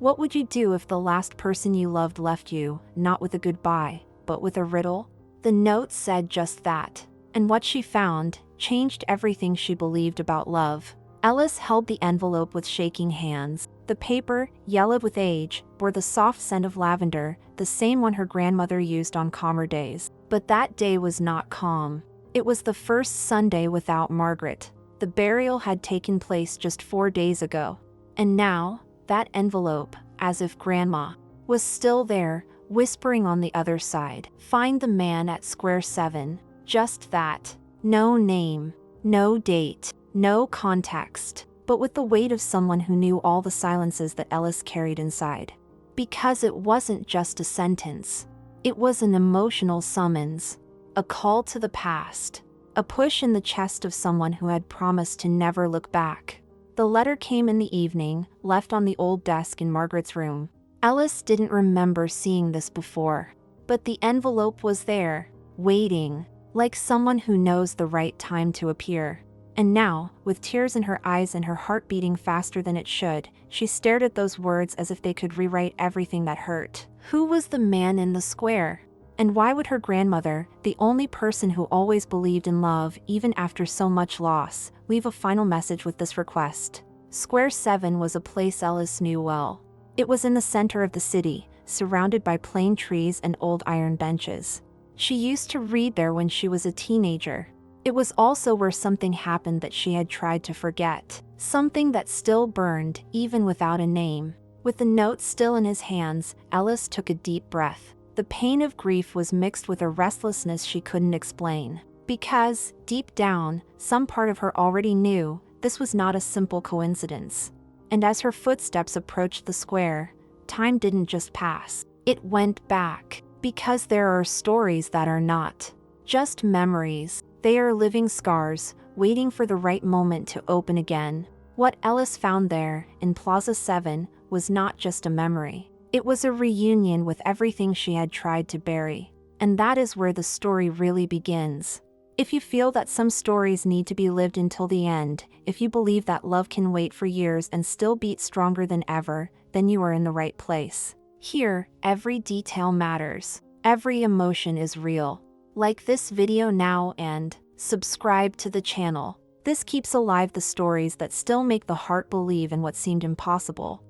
What would you do if the last person you loved left you, not with a goodbye, but with a riddle? The note said just that. And what she found changed everything she believed about love. Ellis held the envelope with shaking hands. The paper, yellowed with age, bore the soft scent of lavender, the same one her grandmother used on calmer days. But that day was not calm. It was the first Sunday without Margaret. The burial had taken place just 4 days ago. And now, that envelope, as if Grandma was still there, whispering on the other side. Find the man at square 7. Just that. No name, no date, no context, but with the weight of someone who knew all the silences that Ellis carried inside. Because it wasn't just a sentence. It was an emotional summons. A call to the past. A push in the chest of someone who had promised to never look back. The letter came in the evening, left on the old desk in Margaret's room. Ellis didn't remember seeing this before. But the envelope was there, waiting, like someone who knows the right time to appear. And now, with tears in her eyes and her heart beating faster than it should, she stared at those words as if they could rewrite everything that hurt. Who was the man in the square? And why would her grandmother, the only person who always believed in love even after so much loss, leave a final message with this request? Square 7 was a place Ellis knew well. It was in the center of the city, surrounded by plane trees and old iron benches. She used to read there when she was a teenager. It was also where something happened that she had tried to forget. Something that still burned, even without a name. With the note still in his hands, Ellis took a deep breath. The pain of grief was mixed with a restlessness she couldn't explain. Because, deep down, some part of her already knew this was not a simple coincidence. And as her footsteps approached the square, time didn't just pass. It went back. Because there are stories that are not just memories. They are living scars, waiting for the right moment to open again. What Ellis found there, in Plaza 7, was not just a memory. It was a reunion with everything she had tried to bury. And that is where the story really begins. If you feel that some stories need to be lived until the end, if you believe that love can wait for years and still beat stronger than ever, then you are in the right place. Here, every detail matters. Every emotion is real. Like this video now and subscribe to the channel. This keeps alive the stories that still make the heart believe in what seemed impossible.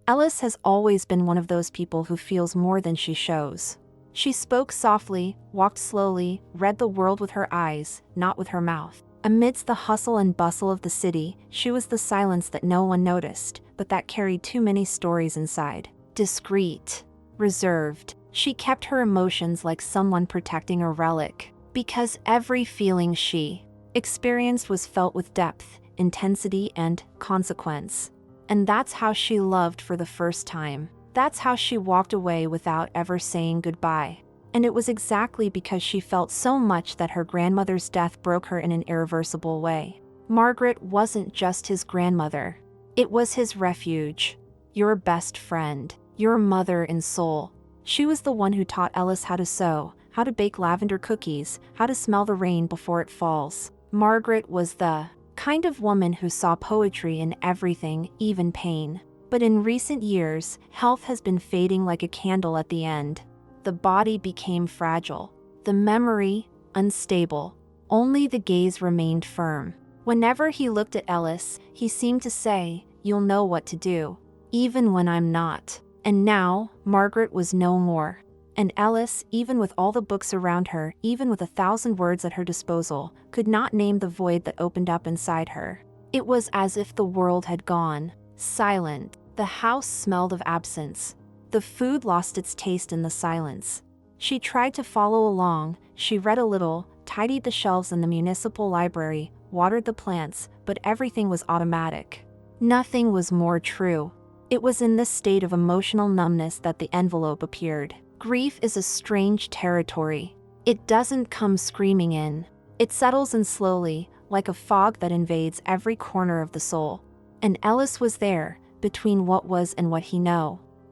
Ellis has always been one of those people who feels more than she shows. She spoke softly, walked slowly, read the world with her eyes, not with her mouth. Amidst the hustle and bustle of the city, she was the silence that no one noticed, but that carried too many stories inside. Discreet, reserved, she kept her emotions like someone protecting a relic. Because every feeling she experienced was felt with depth, intensity, and consequence. And that's how she loved for the first time. That's how she walked away without ever saying goodbye. And it was exactly because she felt so much that her grandmother's death broke her in an irreversible way. Margaret wasn't just his grandmother. It was his refuge. Your best friend. Your mother in soul. She was the one who taught Ellis how to sew, how to bake lavender cookies, how to smell the rain before it falls. Margaret was the kind of woman who saw poetry in everything, even pain. But in recent years, health has been fading like a candle at the end. The body became fragile. The memory, unstable. Only the gaze remained firm. Whenever he looked at Ellis, he seemed to say, "You'll know what to do. Even when I'm not." And now, Margaret was no more. And Ellis, even with all the books around her, even with 1,000 words at her disposal, could not name the void that opened up inside her. It was as if the world had gone silent. The house smelled of absence. The food lost its taste in the silence. She tried to follow along. She read a little, tidied the shelves in the municipal library, watered the plants, but everything was automatic. Nothing was more true. It was in this state of emotional numbness that the envelope appeared. Grief is a strange territory. It doesn't come screaming in. It settles in slowly, like a fog that invades every corner of the soul. And Ellis was there, between what was and what he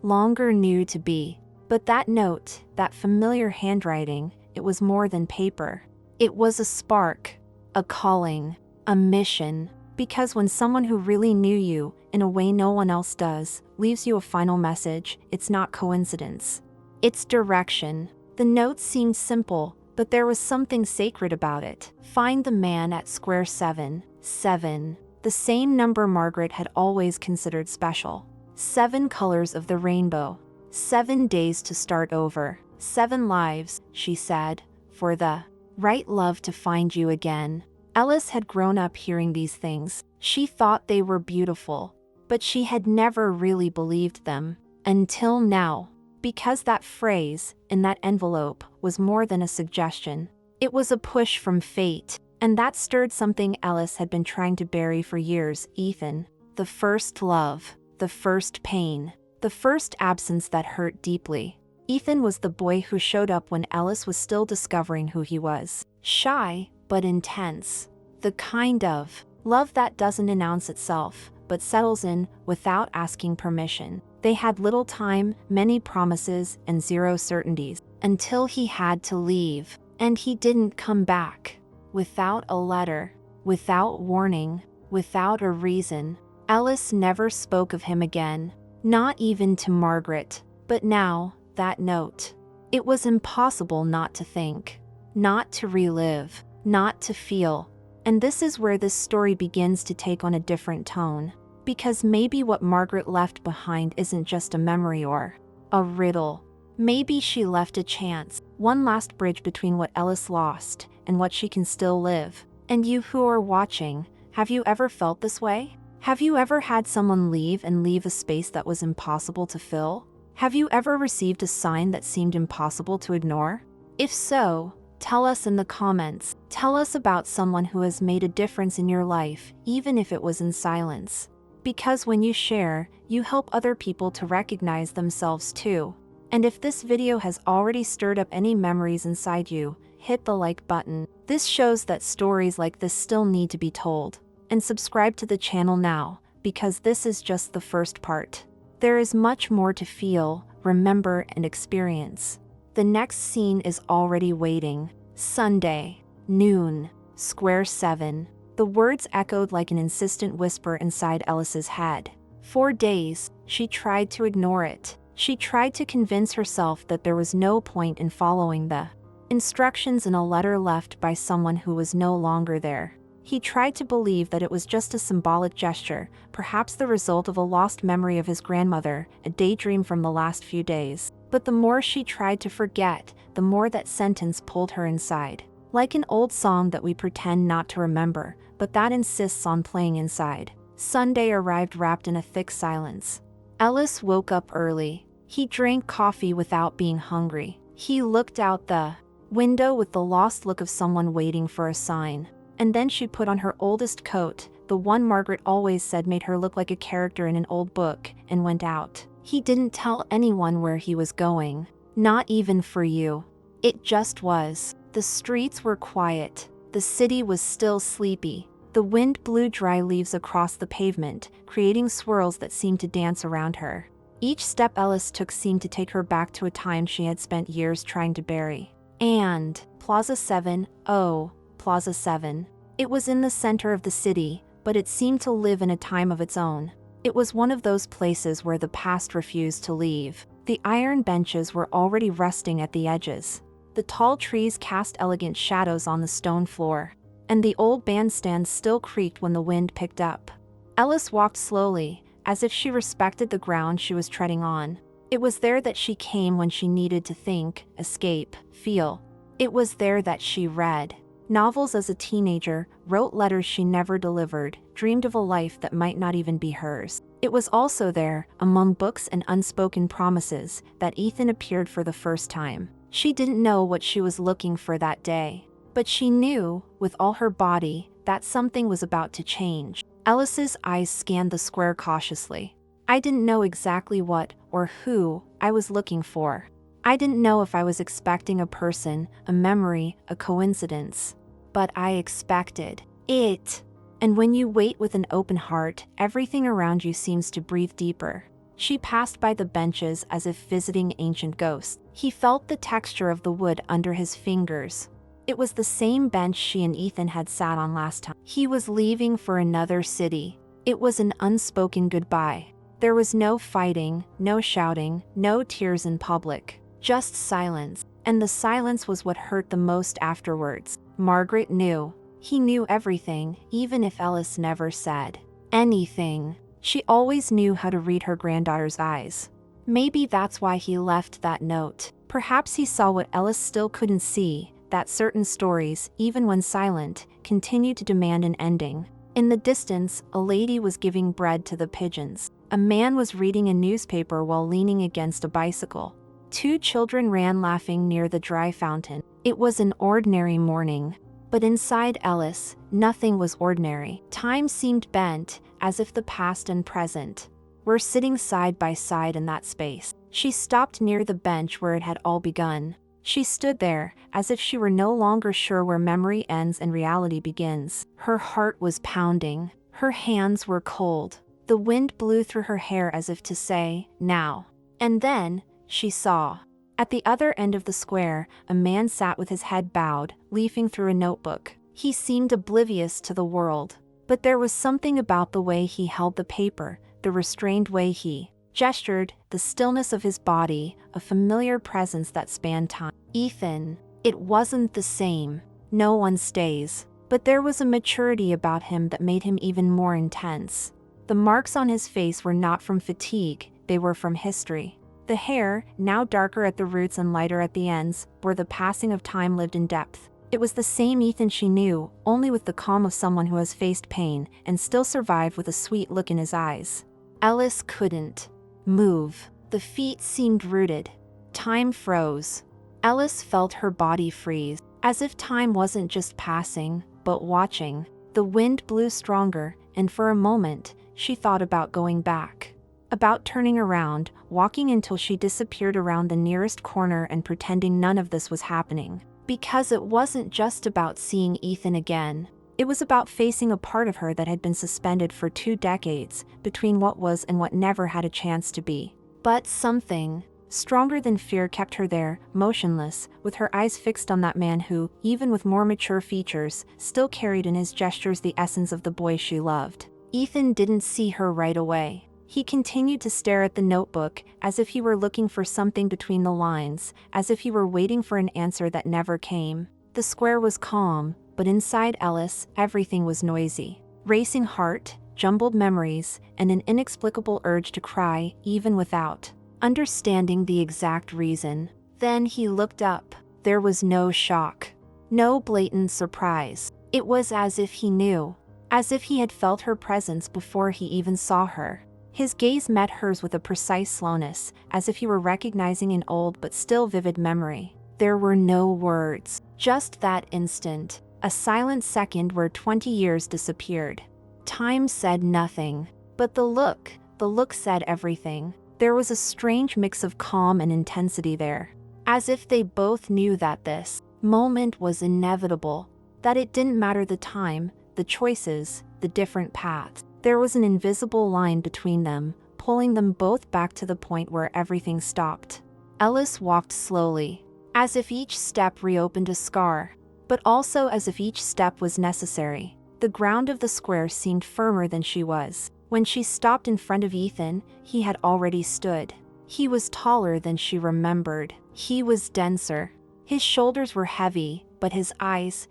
longer knew to be. But that note, that familiar handwriting, it was more than paper. It was a spark, a calling, a mission. Because when someone who really knew you in a way no one else does, leaves you a final message. It's not coincidence. It's direction. The note seemed simple, but there was something sacred about it. Find the man at square 7, 7. The same number Margaret had always considered special. 7 colors of the rainbow. 7 days to start over. 7 lives, she said, for the right love to find you again. Ellis had grown up hearing these things. She thought they were beautiful, but she had never really believed them. Until now. Because that phrase, in that envelope, was more than a suggestion. It was a push from fate, and that stirred something Ellis had been trying to bury for years. Ethan. The first love. The first pain. The first absence that hurt deeply. Ethan was the boy who showed up when Ellis was still discovering who he was. Shy, but intense. The kind of love that doesn't announce itself, but settles in without asking permission. They had little time, many promises, and 0 certainties, until he had to leave. And he didn't come back. Without a letter, without warning, without a reason. Ellis never spoke of him again. Not even to Margaret. But now, that note. It was impossible not to think. Not to relive. Not to feel. And this is where this story begins to take on a different tone. Because maybe what Margaret left behind isn't just a memory or a riddle. Maybe she left a chance, one last bridge between what Ellis lost and what she can still live. And you who are watching, have you ever felt this way? Have you ever had someone leave a space that was impossible to fill? Have you ever received a sign that seemed impossible to ignore? If so, tell us in the comments. Tell us about someone who has made a difference in your life, even if it was in silence. Because when you share, you help other people to recognize themselves too. And if this video has already stirred up any memories inside you, hit the like button. This shows that stories like this still need to be told. And subscribe to the channel now, because this is just the first part. There is much more to feel, remember, and experience. The next scene is already waiting. Sunday, noon, square 7. The words echoed like an insistent whisper inside Ellis's head. 4 days, she tried to ignore it. She tried to convince herself that there was no point in following the instructions in a letter left by someone who was no longer there. He tried to believe that it was just a symbolic gesture, perhaps the result of a lost memory of his grandmother, a daydream from the last few days. But the more she tried to forget, the more that sentence pulled her inside. Like an old song that we pretend not to remember, but that insists on playing inside. Sunday arrived wrapped in a thick silence. Ellis woke up early. He drank coffee without being hungry. He looked out the window with the lost look of someone waiting for a sign. And then she put on her oldest coat, the one Margaret always said made her look like a character in an old book, and went out. He didn't tell anyone where he was going. Not even for you. It just was. The streets were quiet. The city was still sleepy. The wind blew dry leaves across the pavement, creating swirls that seemed to dance around her. Each step Ellis took seemed to take her back to a time she had spent years trying to bury. And Plaza 7, oh, Plaza 7. It was in the center of the city, but it seemed to live in a time of its own. It was one of those places where the past refused to leave. The iron benches were already rusting at the edges. The tall trees cast elegant shadows on the stone floor, and the old bandstand still creaked when the wind picked up. Ellis walked slowly, as if she respected the ground she was treading on. It was there that she came when she needed to think, escape, feel. It was there that she read novels as a teenager, wrote letters she never delivered, dreamed of a life that might not even be hers. It was also there, among books and unspoken promises, that Ethan appeared for the first time. She didn't know what she was looking for that day, but she knew, with all her body, that something was about to change. Ellis's eyes scanned the square cautiously. I didn't know exactly what, or who, I was looking for. I didn't know if I was expecting a person, a memory, a coincidence. But I expected it. And when you wait with an open heart, everything around you seems to breathe deeper. She passed by the benches as if visiting ancient ghosts. He felt the texture of the wood under his fingers. It was the same bench she and Ethan had sat on last time. He was leaving for another city. It was an unspoken goodbye. There was no fighting, no shouting, no tears in public. Just silence. And the silence was what hurt the most afterwards. Margaret knew. He knew everything, even if Ellis never said anything. She always knew how to read her granddaughter's eyes. Maybe that's why he left that note. Perhaps he saw what Ellis still couldn't see, that certain stories, even when silent, continue to demand an ending. In the distance, a lady was giving bread to the pigeons. A man was reading a newspaper while leaning against a bicycle. 2 children ran laughing near the dry fountain. It was an ordinary morning. But inside Ellis, nothing was ordinary. Time seemed bent, as if the past and present were sitting side by side in that space. She stopped near the bench where it had all begun. She stood there, as if she were no longer sure where memory ends and reality begins. Her heart was pounding. Her hands were cold. The wind blew through her hair as if to say, now. And then, she saw. At the other end of the square, a man sat with his head bowed, leafing through a notebook. He seemed oblivious to the world. But there was something about the way he held the paper, the restrained way he gestured, the stillness of his body, a familiar presence that spanned time. Ethan. It wasn't the same. No one stays. But there was a maturity about him that made him even more intense. The marks on his face were not from fatigue, they were from history. The hair, now darker at the roots and lighter at the ends, bore the passing of time lived in depth. It was the same Ethan she knew, only with the calm of someone who has faced pain and still survived with a sweet look in his eyes. Ellis couldn't move. The feet seemed rooted. Time froze. Ellis felt her body freeze, as if time wasn't just passing, but watching. The wind blew stronger, and for a moment, she thought about going back. About turning around, walking until she disappeared around the nearest corner and pretending none of this was happening. Because it wasn't just about seeing Ethan again. It was about facing a part of her that had been suspended for 2 decades, between what was and what never had a chance to be. But something stronger than fear kept her there, motionless, with her eyes fixed on that man who, even with more mature features, still carried in his gestures the essence of the boy she loved. Ethan didn't see her right away. He continued to stare at the notebook, as if he were looking for something between the lines, as if he were waiting for an answer that never came. The square was calm, but inside Ellis, everything was noisy. Racing heart, jumbled memories, and an inexplicable urge to cry, even without understanding the exact reason. Then he looked up. There was no shock. No blatant surprise. It was as if he knew. As if he had felt her presence before he even saw her. His gaze met hers with a precise slowness, as if he were recognizing an old but still vivid memory. There were no words. Just that instant. A silent second where 20 years disappeared. Time said nothing. But the look said everything. There was a strange mix of calm and intensity there. As if they both knew that this moment was inevitable. That it didn't matter the time, the choices, the different paths. There was an invisible line between them, pulling them both back to the point where everything stopped. Ellis walked slowly, as if each step reopened a scar, but also as if each step was necessary. The ground of the square seemed firmer than she was. When she stopped in front of Ethan, he had already stood. He was taller than she remembered. He was denser. His shoulders were heavy, but his eyes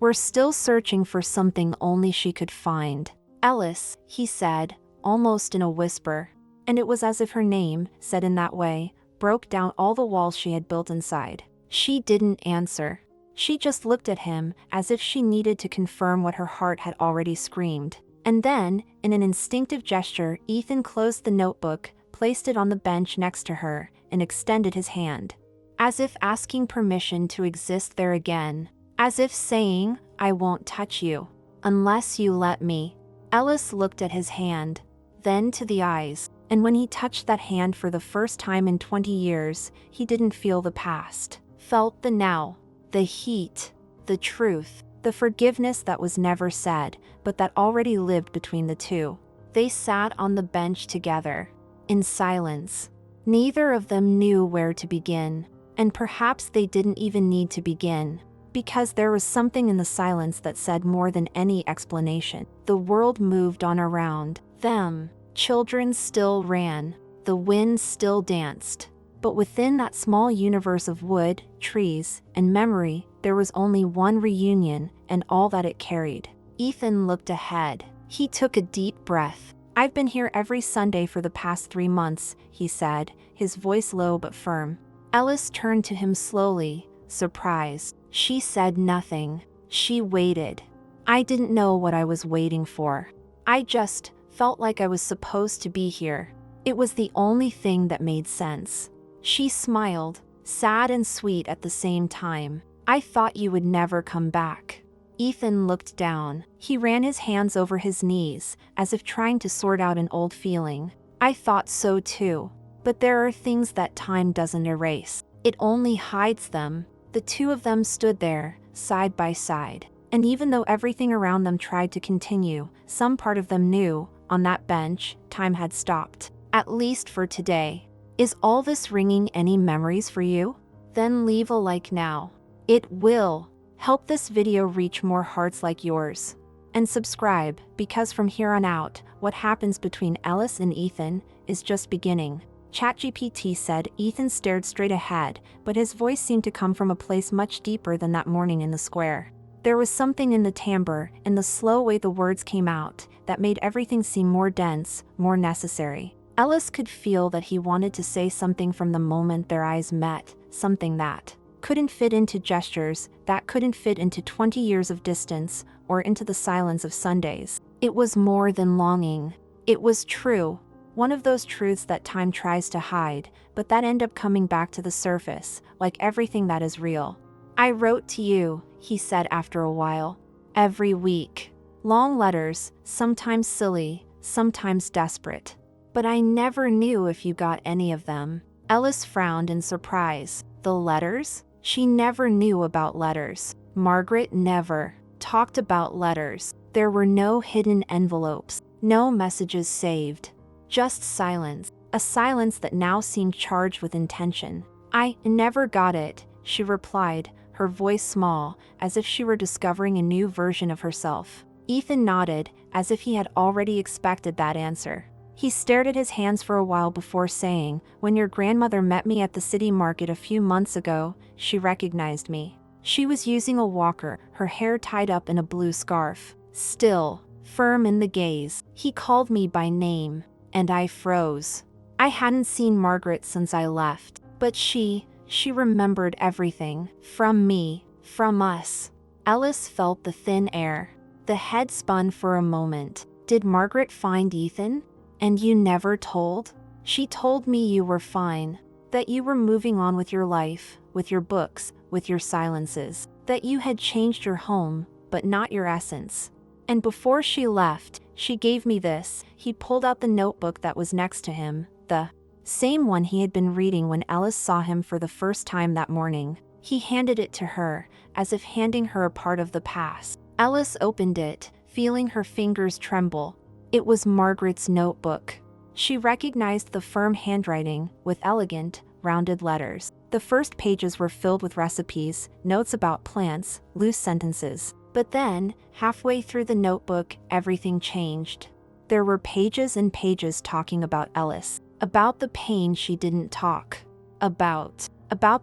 were still searching for something only she could find. Ellis, he said, almost in a whisper. And it was as if her name, said in that way, broke down all the walls she had built inside. She didn't answer. She just looked at him, as if she needed to confirm what her heart had already screamed. And then, in an instinctive gesture, Ethan closed the notebook, placed it on the bench next to her, and extended his hand. As if asking permission to exist there again. As if saying, I won't touch you. Unless you let me. Ellis looked at his hand, then to the eyes, and when he touched that hand for the first time in 20 years, he didn't feel the past. Felt the now, the heat, the truth, the forgiveness that was never said, but that already lived between the two. They sat on the bench together, in silence. Neither of them knew where to begin, and perhaps they didn't even need to begin. because there was something in the silence that said more than any explanation. The world moved on around them. Children still ran. The wind still danced. But within that small universe of wood, trees, and memory, there was only one reunion and all that it carried. Ethan looked ahead. He took a deep breath. "I've been here every Sunday for the past 3 months," he said, his voice low but firm. Ellis turned to him slowly, surprised. She said nothing. She waited. "I didn't know what I was waiting for. I just felt like I was supposed to be here. It was the only thing that made sense." She smiled, sad and sweet at the same time. "I thought you would never come back." Ethan looked down. He ran his hands over his knees, as if trying to sort out an old feeling. "I thought so too. But there are things that time doesn't erase. It only hides them." The two of them stood there, side by side. And even though everything around them tried to continue, some part of them knew, on that bench, time had stopped. At least for today. Is all this ringing any memories for you? Then leave a like now. It will help this video reach more hearts like yours. And subscribe, because from here on out, what happens between Ellis and Ethan is just beginning. ChatGPT said Ethan stared straight ahead, but his voice seemed to come from a place much deeper than that morning in the square. There was something in the timbre and the slow way the words came out that made everything seem more dense, more necessary. Ellis could feel that he wanted to say something from the moment their eyes met, something that couldn't fit into gestures, that couldn't fit into 20 years of distance, or into the silence of Sundays. It was more than longing. It was true. One of those truths that time tries to hide, but that end up coming back to the surface, like everything that is real. "I wrote to you," he said after a while. "Every week. Long letters, sometimes silly, sometimes desperate. But I never knew if you got any of them." Ellis frowned in surprise. The letters? She never knew about letters. Margaret never talked about letters. There were no hidden envelopes, no messages saved. Just silence, a silence that now seemed charged with intention. "I never got it," she replied, her voice small, as if she were discovering a new version of herself. Ethan nodded, as if he had already expected that answer. He stared at his hands for a while before saying, "When your grandmother met me at the city market a few months ago, she recognized me. She was using a walker, her hair tied up in a blue scarf. Still, firm in the gaze. He called me by name. And I froze. I hadn't seen Margaret since I left. But she remembered everything. From me, from us." Ellis felt the thin air. The head spun for a moment. "Did Margaret find Ethan? And you never told?" "She told me you were fine. That you were moving on with your life, with your books, with your silences. That you had changed your home, but not your essence. And before she left, she gave me this." He pulled out the notebook that was next to him, the same one he had been reading when Ellis saw him for the first time that morning. He handed it to her, as if handing her a part of the past. Ellis opened it, feeling her fingers tremble. It was Margaret's notebook. She recognized the firm handwriting, with elegant, rounded letters. The first pages were filled with recipes, notes about plants, loose sentences. But then, halfway through the notebook, everything changed. There were pages and pages talking about Ellis, about the pain she didn't talk about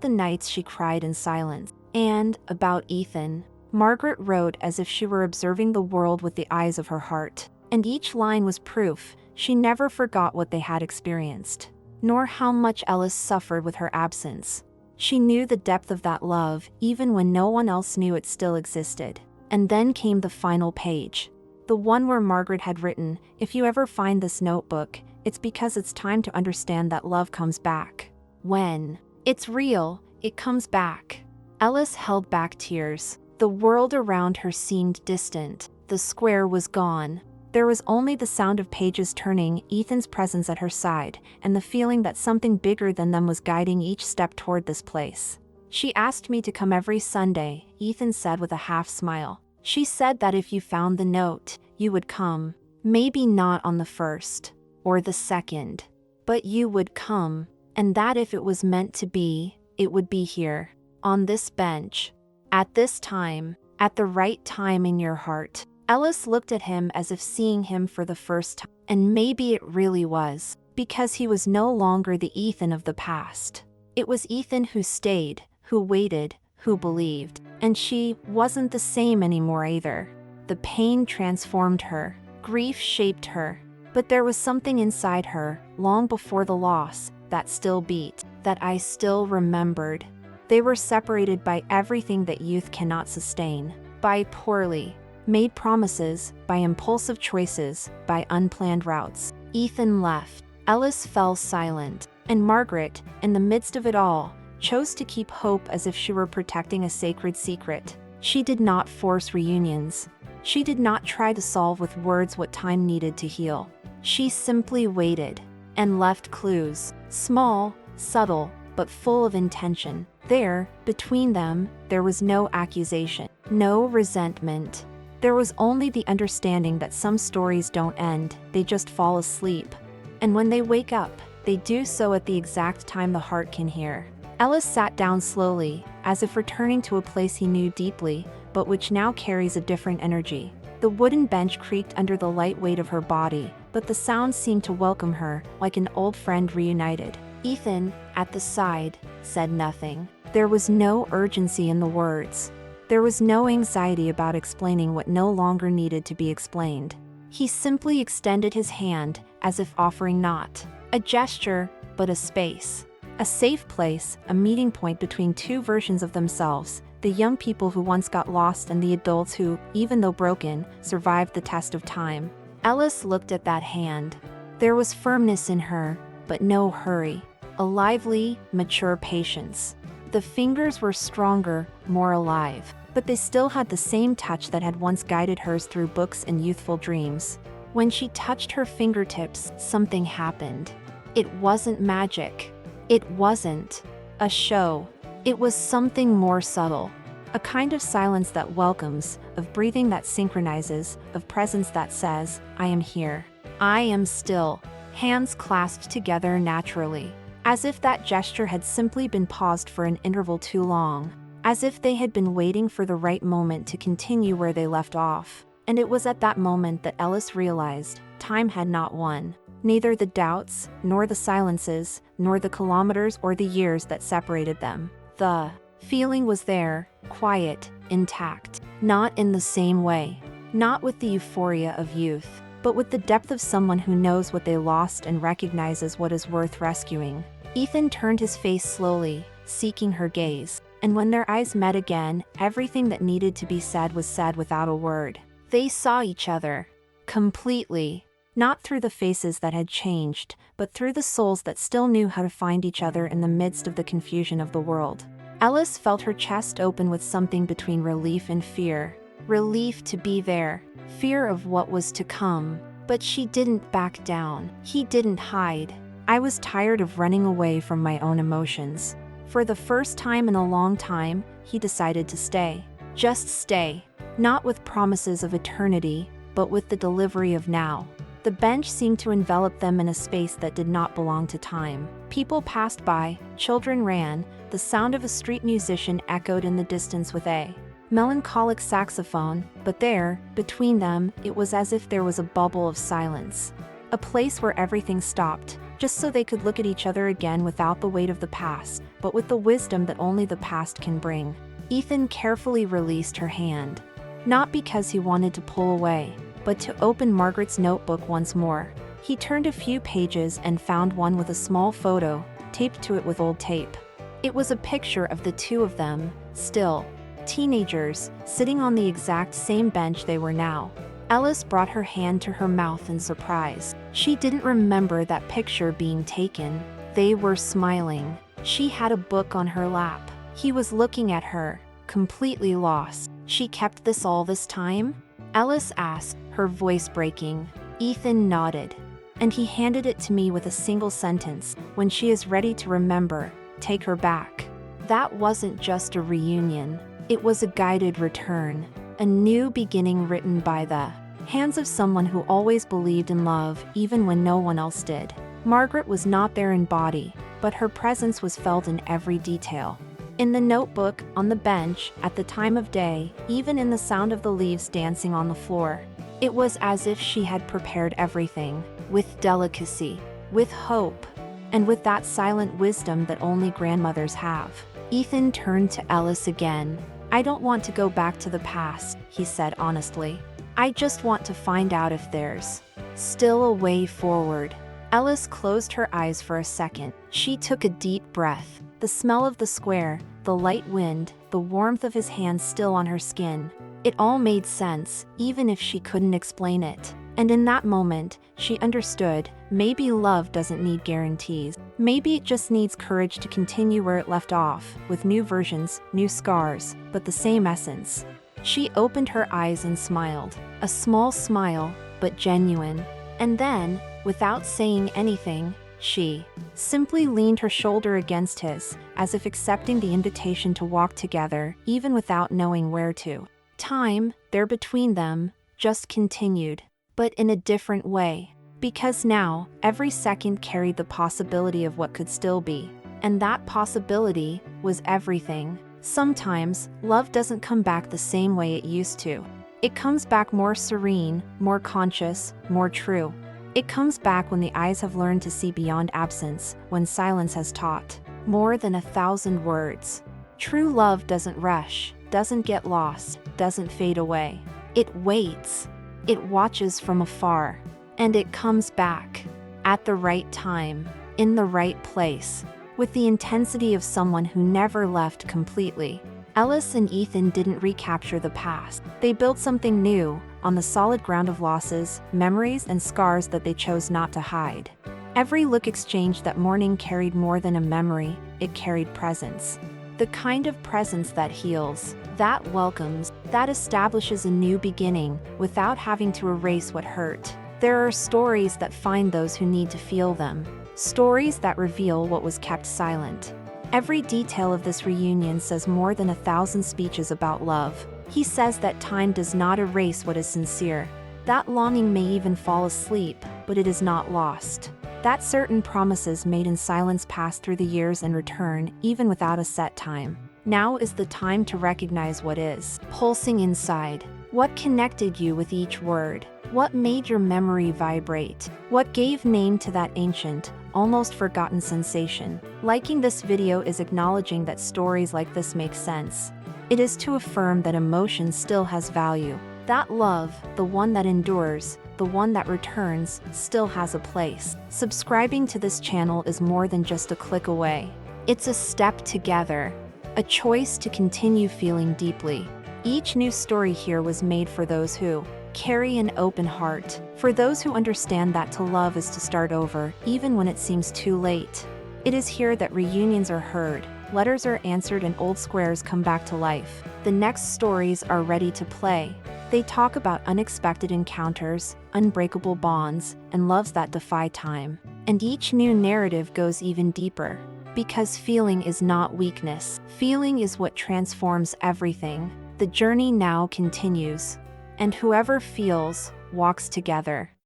the nights she cried in silence, and about Ethan. Margaret wrote as if she were observing the world with the eyes of her heart, and each line was proof she never forgot what they had experienced, nor how much Ellis suffered with her absence. She knew the depth of that love, even when no one else knew it still existed. And then came the final page. The one where Margaret had written, "If you ever find this notebook, it's because it's time to understand that love comes back. When it's real, it comes back." Ellis held back tears. The world around her seemed distant. The square was gone. There was only the sound of pages turning, Ethan's presence at her side, and the feeling that something bigger than them was guiding each step toward this place. "She asked me to come every Sunday," Ethan said with a half smile. "She said that if you found the note, you would come. Maybe not on the first, or the second, but you would come. And that if it was meant to be, it would be here, on this bench." At this time, at the right time in your heart. Ellis looked at him as if seeing him for the first time, and maybe it really was, because he was no longer the Ethan of the past. It was Ethan who stayed, who waited, who believed, and she wasn't the same anymore either. The pain transformed her, grief shaped her, but there was something inside her, long before the loss, that still beat, that I still remembered. They were separated by everything that youth cannot sustain, by poorly made promises, by impulsive choices, by unplanned routes. Ethan left. Ellis fell silent, and Margaret, in the midst of it all, chose to keep hope as if she were protecting a sacred secret. She did not force reunions. She did not try to solve with words what time needed to heal. She simply waited, and left clues, small, subtle, but full of intention. There, between them, there was no accusation, no resentment. There was only the understanding that some stories don't end, they just fall asleep. And when they wake up, they do so at the exact time the heart can hear. Ellis sat down slowly, as if returning to a place he knew deeply, but which now carries a different energy. The wooden bench creaked under the light weight of her body, but the sound seemed to welcome her, like an old friend reunited. Ethan, at the side, said nothing. There was no urgency in the words. There was no anxiety about explaining what no longer needed to be explained. He simply extended his hand, as if offering not a gesture, but a space. A safe place, a meeting point between two versions of themselves, the young people who once got lost and the adults who, even though broken, survived the test of time. Ellis looked at that hand. There was firmness in her, but no hurry. A lively, mature patience. The fingers were stronger, more alive, but they still had the same touch that had once guided hers through books and youthful dreams. When she touched her fingertips, something happened. It wasn't magic. It wasn't a show. It was something more subtle. A kind of silence that welcomes, of breathing that synchronizes, of presence that says, I am here. I am still. Hands clasped together naturally. As if that gesture had simply been paused for an interval too long. As if they had been waiting for the right moment to continue where they left off. And it was at that moment that Ellis realized time had not won. Neither the doubts, nor the silences, nor the kilometers or the years that separated them. The feeling was there, quiet, intact. Not in the same way. Not with the euphoria of youth, but with the depth of someone who knows what they lost and recognizes what is worth rescuing. Ethan turned his face slowly, seeking her gaze, and when their eyes met again, everything that needed to be said was said without a word. They saw each other. Completely. Not through the faces that had changed, but through the souls that still knew how to find each other in the midst of the confusion of the world. Ellis felt her chest open with something between relief and fear. Relief to be there. Fear of what was to come. But she didn't back down. He didn't hide. I was tired of running away from my own emotions. For the first time in a long time, he decided to stay. Just stay. Not with promises of eternity, but with the delivery of now. The bench seemed to envelop them in a space that did not belong to time. People passed by, children ran, the sound of a street musician echoed in the distance with a melancholic saxophone, but there, between them, it was as if there was a bubble of silence. A place where everything stopped, just so they could look at each other again without the weight of the past, but with the wisdom that only the past can bring. Ethan carefully released her hand. Not because he wanted to pull away, but to open Margaret's notebook once more. He turned a few pages and found one with a small photo, taped to it with old tape. It was a picture of the two of them, still teenagers, sitting on the exact same bench they were now. Ellis brought her hand to her mouth in surprise. She didn't remember that picture being taken. They were smiling. She had a book on her lap. He was looking at her, completely lost. She kept this all this time? Ellis asked, her voice breaking. Ethan nodded. And he handed it to me with a single sentence. When she is ready to remember, take her back. That wasn't just a reunion. It was a guided return. A new beginning written by the hands of someone who always believed in love, even when no one else did. Margaret was not there in body, but her presence was felt in every detail. In the notebook, on the bench, at the time of day, even in the sound of the leaves dancing on the floor. It was as if she had prepared everything, with delicacy, with hope, and with that silent wisdom that only grandmothers have. Ethan turned to Ellis again. "I don't want to go back to the past," he said honestly. "I just want to find out if there's still a way forward." Ellis closed her eyes for a second. She took a deep breath. The smell of the square, the light wind, the warmth of his hands still on her skin. It all made sense, even if she couldn't explain it. And in that moment, she understood, maybe love doesn't need guarantees. Maybe it just needs courage to continue where it left off, with new versions, new scars, but the same essence. She opened her eyes and smiled. A small smile, but genuine. And then, without saying anything, she simply leaned her shoulder against his, as if accepting the invitation to walk together, even without knowing where to. Time, there between them, just continued, but in a different way. Because now, every second carried the possibility of what could still be. And that possibility was everything. Sometimes, love doesn't come back the same way it used to. It comes back more serene, more conscious, more true. It comes back when the eyes have learned to see beyond absence, when silence has taught more than 1,000 words. True love doesn't rush, doesn't get lost, doesn't fade away. It waits. It watches from afar. And it comes back. At the right time. In the right place. With the intensity of someone who never left completely. Ellis and Ethan didn't recapture the past. They built something new, on the solid ground of losses, memories, and scars that they chose not to hide. Every look exchanged that morning carried more than a memory, it carried presence. The kind of presence that heals, that welcomes, that establishes a new beginning, without having to erase what hurt. There are stories that find those who need to feel them. Stories that reveal what was kept silent. Every detail of this reunion says more than 1,000 speeches about love. He says that time does not erase what is sincere. That longing may even fall asleep, but it is not lost. That certain promises made in silence pass through the years and return, even without a set time. Now is the time to recognize what is pulsing inside. What connected you with each word? What made your memory vibrate? What gave name to that ancient, almost forgotten sensation? Liking this video is acknowledging that stories like this make sense. It is to affirm that emotion still has value. That love, the one that endures, the one that returns, still has a place. Subscribing to this channel is more than just a click away. It's a step together, a choice to continue feeling deeply. Each new story here was made for those who carry an open heart, for those who understand that to love is to start over, even when it seems too late. It is here that reunions are heard, letters are answered, and old squares come back to life. The next stories are ready to play. They talk about unexpected encounters, unbreakable bonds, and loves that defy time. And each new narrative goes even deeper. Because feeling is not weakness. Feeling is what transforms everything. The journey now continues. And whoever feels, walks together.